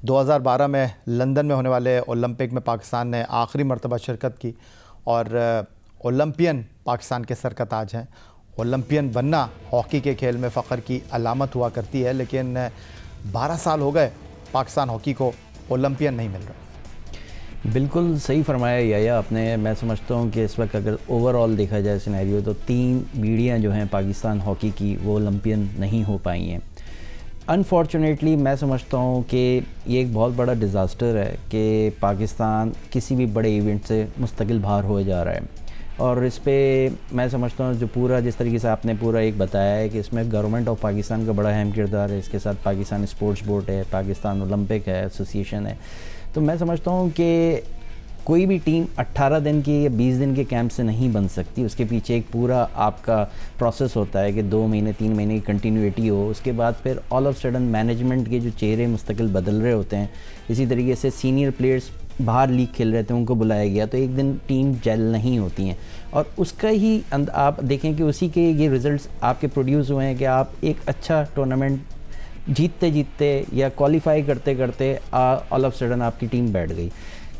2012 में लंदन में होने वाले ओलंपिक में पाकिस्तान ने आखिरी मरतबा शिरकत की और ओलंपियन पाकिस्तान के सर का ताज हैं। ओलंपियन बनना हॉकी के खेल में फ़ख्र की अलामत हुआ करती है, लेकिन 12 साल हो गए पाकिस्तान हॉकी को ओलंपियन नहीं मिल रहा। बिल्कुल सही फरमाया या आपने। मैं समझता हूँ कि इस वक्त अगर ओवरऑल देखा जाए सिनेरियो तो 3 बीड़ियाँ जो हैं पाकिस्तान हॉकी की वो ओलंपियन नहीं हो पाई हैं। अनफॉर्चुनेटली मैं समझता हूँ कि ये एक बहुत बड़ा डिज़ास्टर है कि पाकिस्तान किसी भी बड़े इवेंट से मुस्तकिल बाहर हो जा रहा है। और इस पे मैं समझता हूँ जो पूरा जिस तरीके से आपने पूरा एक बताया है कि इसमें गवर्नमेंट ऑफ पाकिस्तान का बड़ा अहम किरदार है, इसके साथ पाकिस्तान स्पोर्ट्स बोर्ड है, पाकिस्तान ओलंपिक है, एसोसिएशन है। तो मैं समझता हूँ कि कोई भी टीम 18 दिन की या 20 दिन के कैंप से नहीं बन सकती। उसके पीछे एक पूरा आपका प्रोसेस होता है कि 2 महीने 3 महीने की कंटिन्यूटी हो। उसके बाद फिर ऑल ऑफ सडन मैनेजमेंट के जो चेहरे मुस्तकिल बदल रहे होते हैं। इसी तरीके से सीनियर प्लेयर्स बाहर लीग खेल रहे थे, उनको बुलाया गया तो एक दिन टीम जेल नहीं होती हैं। और उसका ही आप देखें कि उसी के ये रिज़ल्ट्स आपके प्रोड्यूस हुए हैं कि आप एक अच्छा टूर्नामेंट जीतते जीतते या क्वालिफाई करते करते ऑल ऑफ सडन आपकी टीम बैठ गई।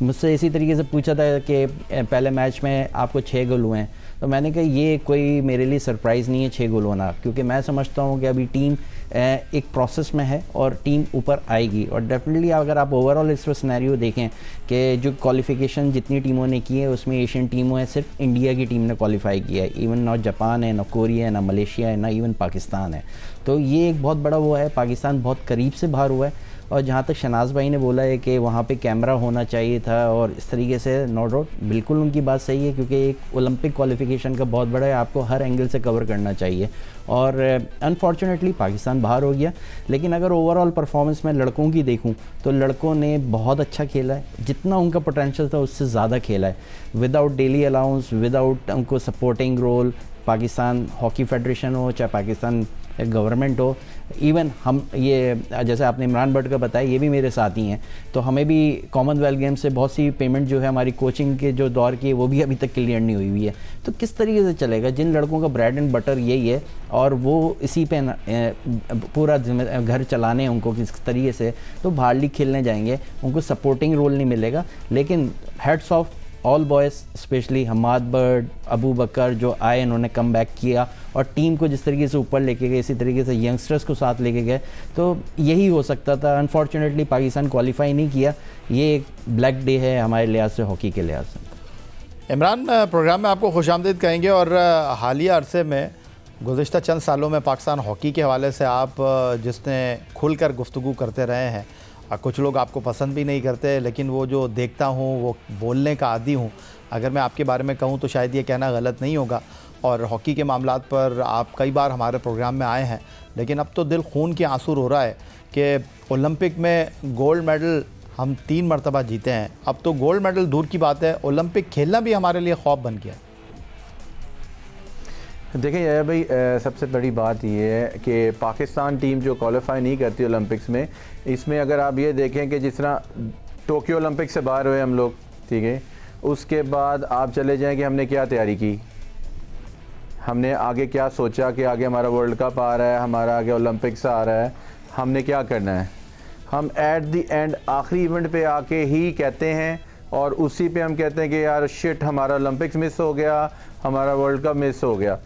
मुझसे इसी तरीके से पूछा था कि पहले मैच में आपको 6 गोल हुए हैं, तो मैंने कहा ये कोई मेरे लिए सरप्राइज़ नहीं है 6 गोल होना, क्योंकि मैं समझता हूँ कि अभी टीम एक प्रोसेस में है और टीम ऊपर आएगी। और डेफिनेटली अगर आप ओवरऑल इस सिनेरियो देखें कि जो क्वालिफिकेशन जितनी टीमों ने की है उसमें एशियन टीमों है, सिर्फ इंडिया की टीम ने क्वालिफाई किया है। इवन ना जापान है, ना कोरिया है, ना मलेशिया है, ना इवन पाकिस्तान है। तो ये एक बहुत बड़ा वो है, पाकिस्तान बहुत करीब से बाहर हुआ है। और जहाँ तक शनाज भाई ने बोला है कि वहाँ पे कैमरा होना चाहिए था और इस तरीके से, नो डाउट बिल्कुल उनकी बात सही है, क्योंकि एक ओलंपिक क्वालिफिकेशन का बहुत बड़ा है, आपको हर एंगल से कवर करना चाहिए। और अनफॉर्चुनेटली पाकिस्तान बाहर हो गया। लेकिन अगर ओवरऑल परफॉर्मेंस में लड़कों की देखूं तो लड़कों ने बहुत अच्छा खेला है, जितना उनका पोटेंशियल था उससे ज़्यादा खेला है। विदाउट डेली अलाउंस, विदाउट उनको supporting role, Pakistan hockey federation हो चाहे पाकिस्तान गवर्नमेंट हो, इवन हम ये जैसे आपने इमरान भट्ट का बताया, ये भी मेरे साथी हैं, तो हमें भी कॉमनवेल्थ गेम से बहुत सी पेमेंट जो है हमारी कोचिंग के जो दौर की है वो भी अभी तक क्लियर नहीं हुई हुई है। तो किस तरीके से चलेगा? जिन लड़कों का ब्रेड एंड बटर यही है और वो इसी पे पूरा घर चलाने हैं उनको किस तरीके से, तो बाहर लीग खेलने जाएंगे, उनको सपोर्टिंग रोल नहीं मिलेगा। लेकिन heads of all boys, specially Hammad Bird, Abu Bakar जो आए, इन्होंने कम बैक किया और टीम को जिस तरीके से ऊपर लेके गए, इसी तरीके से यंगस्टर्स को साथ लेके गए, तो यही हो सकता था। अनफॉर्चुनेटली पाकिस्तान क्वालिफाई नहीं किया। ये एक ब्लैक डे है हमारे लिहाज से, हॉकी के लिहाज से। इमरान, प्रोग्राम में आपको खुशामदीद कहेंगे। और हालिया अरसे में गुज़िश्ता चंद सालों में पाकिस्तान हॉकी के हवाले से आप जिसने खुलकर गुफ्तगू करते रहे हैं, कुछ लोग आपको पसंद भी नहीं करते, लेकिन वो जो देखता हूँ वो बोलने का आदी हूँ। अगर मैं आपके बारे में कहूँ तो शायद ये कहना गलत नहीं होगा। और हॉकी के मामलात पर आप कई बार हमारे प्रोग्राम में आए हैं, लेकिन अब तो दिल खून के आंसू रो रहा है कि ओलंपिक में गोल्ड मेडल हम 3 मरतबा जीते हैं। अब तो गोल्ड मेडल दूर की बात है, ओलंपिक खेलना भी हमारे लिए ख्वाब बन गया है। देखिए यार भाई, सबसे बड़ी बात ये है कि पाकिस्तान टीम जो क्वालिफाई नहीं करती ओलंपिक्स में, इसमें अगर आप ये देखें कि जिस तरह टोक्यो ओलंपिक से बाहर हुए हम लोग, ठीक है, उसके बाद आप चले जाएं कि हमने क्या तैयारी की, हमने आगे क्या सोचा कि आगे हमारा वर्ल्ड कप आ रहा है, हमारा आगे ओलंपिक्स आ रहा है, हमने क्या करना है। हम एट दी एंड आखिरी इवेंट पे आके ही कहते हैं और उसी पे हम कहते हैं कि यार शिट, हमारा ओलंपिक्स मिस हो गया, हमारा वर्ल्ड कप मिस हो गया।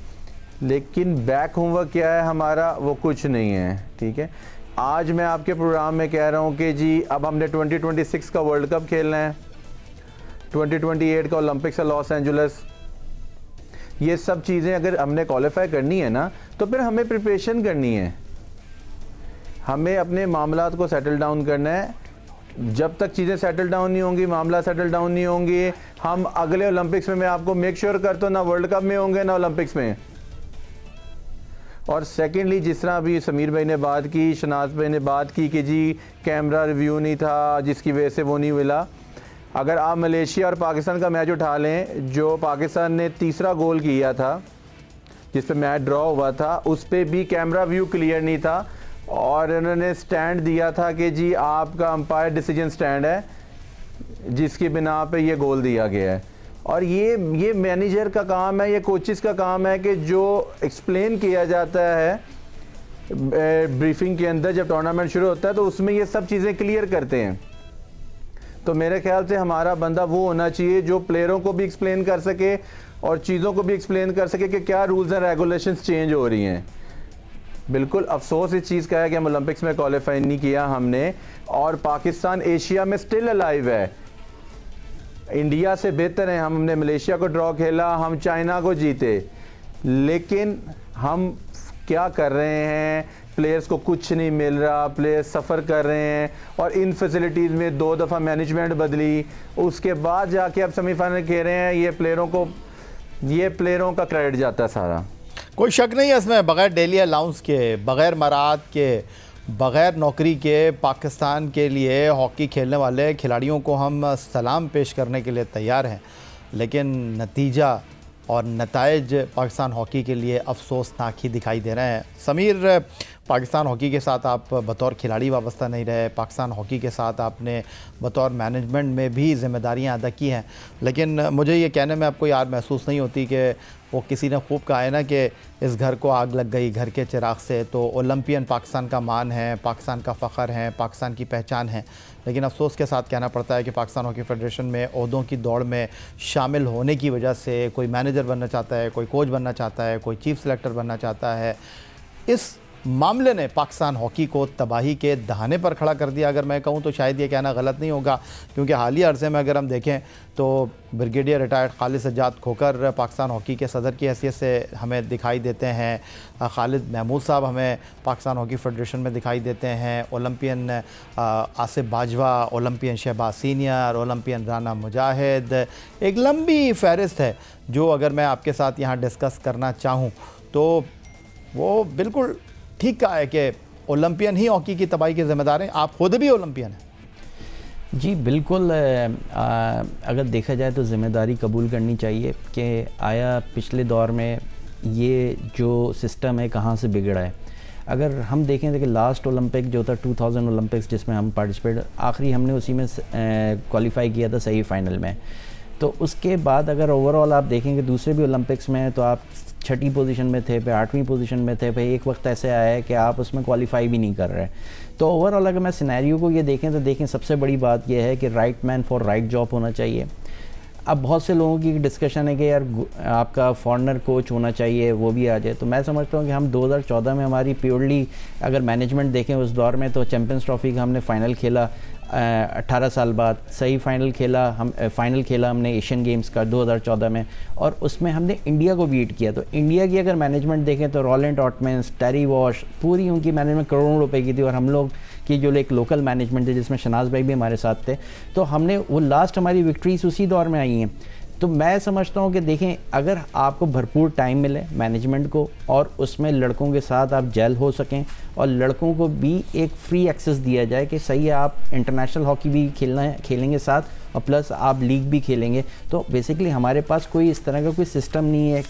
लेकिन बैक होमवर्क क्या है हमारा, वो कुछ नहीं है। ठीक है, आज मैं आपके प्रोग्राम में कह रहा हूँ कि जी अब हमने 2026 का वर्ल्ड कप खेलना है, 2028 का ओलंपिक्स है लॉस एंजलिस। ये सब चीज़ें अगर हमने क्वालिफाई करनी है ना, तो फिर हमें प्रिपरेशन करनी है, हमें अपने मामलात को सेटल डाउन करना है। जब तक चीज़ें सेटल डाउन नहीं होंगी, मामला सेटल डाउन नहीं होंगे, हम अगले ओलंपिक्स में, मैं आपको मेक श्योर करता हूँ, ना वर्ल्ड कप में होंगे ना ओलंपिक्स में। और सेकेंडली, जिस तरह अभी समीर भाई ने बात की, शनाज भाई ने बात की कि जी कैमरा रिव्यू नहीं था जिसकी वजह से वो नहीं मिला। अगर आप मलेशिया और पाकिस्तान का मैच उठा लें, जो पाकिस्तान ने तीसरा गोल किया था जिस पे मैच ड्रॉ हुआ था, उस पर भी कैमरा व्यू क्लियर नहीं था और उन्होंने स्टैंड दिया था कि जी आपका अंपायर डिसीजन स्टैंड है, जिसकी बिना पे ये गोल दिया गया है। और ये मैनेजर का काम है, ये कोचेस का काम है कि जो एक्सप्लेन किया जाता है ब्रीफिंग के अंदर जब टूर्नामेंट शुरू होता है तो उसमें ये सब चीज़ें क्लियर करते हैं। तो मेरे ख्याल से हमारा बंदा वो होना चाहिए जो प्लेयरों को भी एक्सप्लेन कर सके और चीज़ों को भी एक्सप्लेन कर सके कि क्या रूल्स एंड रेगुलेशंस चेंज हो रही हैं। बिल्कुल अफसोस इस चीज़ का है कि हम ओलंपिक्स में क्वालिफाई नहीं किया हमने, और पाकिस्तान एशिया में स्टिल अलाइव है, इंडिया से बेहतर है। हमने मलेशिया को ड्रॉ खेला, हम चाइना को जीते, लेकिन हम क्या कर रहे हैं, प्लेयर्स को कुछ नहीं मिल रहा, प्लेयर्स सफ़र कर रहे हैं, और इन फैसिलिटीज़ में 2 दफ़ा मैनेजमेंट बदली, उसके बाद जाके अब सेमीफाइनल खेल रहे हैं। ये प्लेयरों का क्रेडिट जाता है सारा। कोई शक नहीं है इसमें, बग़ैर डेली अलाउंस के, बग़ैर मराहत के, बग़ैर नौकरी के पाकिस्तान के लिए हॉकी खेलने वाले खिलाड़ियों को हम सलाम पेश करने के लिए तैयार हैं, लेकिन नतीजा और नताइज पाकिस्तान हॉकी के लिए अफसोसनाक ही दिखाई दे रहे हैं। समीर, पाकिस्तान हॉकी के साथ आप बतौर खिलाड़ी वाबस्ता नहीं रहे, पाकिस्तान हॉकी के साथ आपने बतौर मैनेजमेंट में भी ज़िम्मेदारियां अदा की हैं, लेकिन मुझे ये कहने में आपको याद महसूस नहीं होती कि वो किसी ने खूब कहा है ना कि इस घर को आग लग गई घर के चिराग से। तो ओलंपियन पाकिस्तान का मान है, पाकिस्तान का फ़ख्र है, पाकिस्तान की पहचान है, लेकिन अफसोस के साथ कहना पड़ता है कि पाकिस्तान हॉकी फेडरेशन में ओहदों की दौड़ में शामिल होने की वजह से कोई मैनेजर बनना चाहता है, कोई कोच बनना चाहता है, कोई चीफ सेलेक्टर बनना चाहता है। इस मामले ने पाकिस्तान हॉकी को तबाही के दहाने पर खड़ा कर दिया। अगर मैं कहूं तो शायद ये कहना गलत नहीं होगा, क्योंकि हालिया अरसे में अगर हम देखें तो ब्रिगेडियर रिटायर्ड खालिद सज्जाद खोकर पाकिस्तान हॉकी के सदर की हैसियत से हमें दिखाई देते हैं। खालिद महमूद साहब हमें पाकिस्तान हॉकी फेडरेशन में दिखाई देते हैं। Olympian Asif Bajwa, Olympian Shahbaz senior, Olympian Rana Mujahid, एक लंबी फहरिस्त है जो अगर मैं आपके साथ यहाँ डिस्कस करना चाहूँ तो वो बिल्कुल ठीक कहा है कि ओलंपियन ही हॉकी की तबाही के ज़िम्मेदार हैं। आप खुद भी ओलंपियन हैं। जी बिल्कुल, अगर देखा जाए तो ज़िम्मेदारी कबूल करनी चाहिए कि आया पिछले दौर में ये जो सिस्टम है कहाँ से बिगड़ा है। अगर हम देखें तो कि लास्ट ओलंपिक जो था 2000 ओलंपिक्स जिसमें हम पार्टिसिपेट आखिरी हमने उसी में क्वालिफाई किया था सही फाइनल में। तो उसके बाद अगर ओवरऑल आप देखेंगे दूसरे भी ओलंपिक्स में तो आप 6ठी पोजीशन में थे, फिर 8वीं पोजीशन में थे, फिर एक वक्त ऐसे आया है कि आप उसमें क्वालिफाई भी नहीं कर रहे। तो ओवरऑल अगर मैं सिनेरियो को ये देखें तो देखें सबसे बड़ी बात यह है कि right man for right job होना चाहिए। अब बहुत से लोगों की डिस्कशन है कि यार आपका फॉरेनर कोच होना चाहिए, वो भी आ जाए। तो मैं समझता हूँ कि हम 2014 में हमारी प्योरली अगर मैनेजमेंट देखें उस दौर में तो चैम्पियंस ट्रॉफी का हमने फ़ाइनल खेला 18 साल बाद, सही फाइनल खेला हमने एशियन गेम्स का 2014 में, और उसमें हमने इंडिया को बीट किया। तो इंडिया की अगर मैनेजमेंट देखें तो रॉलेंट ऑटमेंस, टेरी वॉश, पूरी उनकी मैनेजमेंट करोड़ों रुपए की थी, और हम लोग की जो एक लोकल मैनेजमेंट थी जिसमें शनाज भाई भी हमारे साथ थे, तो हमने वो लास्ट हमारी विक्ट्रीज उसी दौर में आई हैं। तो मैं समझता हूँ कि देखें अगर आपको भरपूर टाइम मिले मैनेजमेंट को और उसमें लड़कों के साथ आप जेल हो सकें और लड़कों को भी एक फ्री एक्सेस दिया जाए कि सही है आप इंटरनेशनल हॉकी भी खेलेंगे साथ और प्लस आप लीग भी खेलेंगे, तो बेसिकली हमारे पास कोई इस तरह का कोई सिस्टम नहीं है कि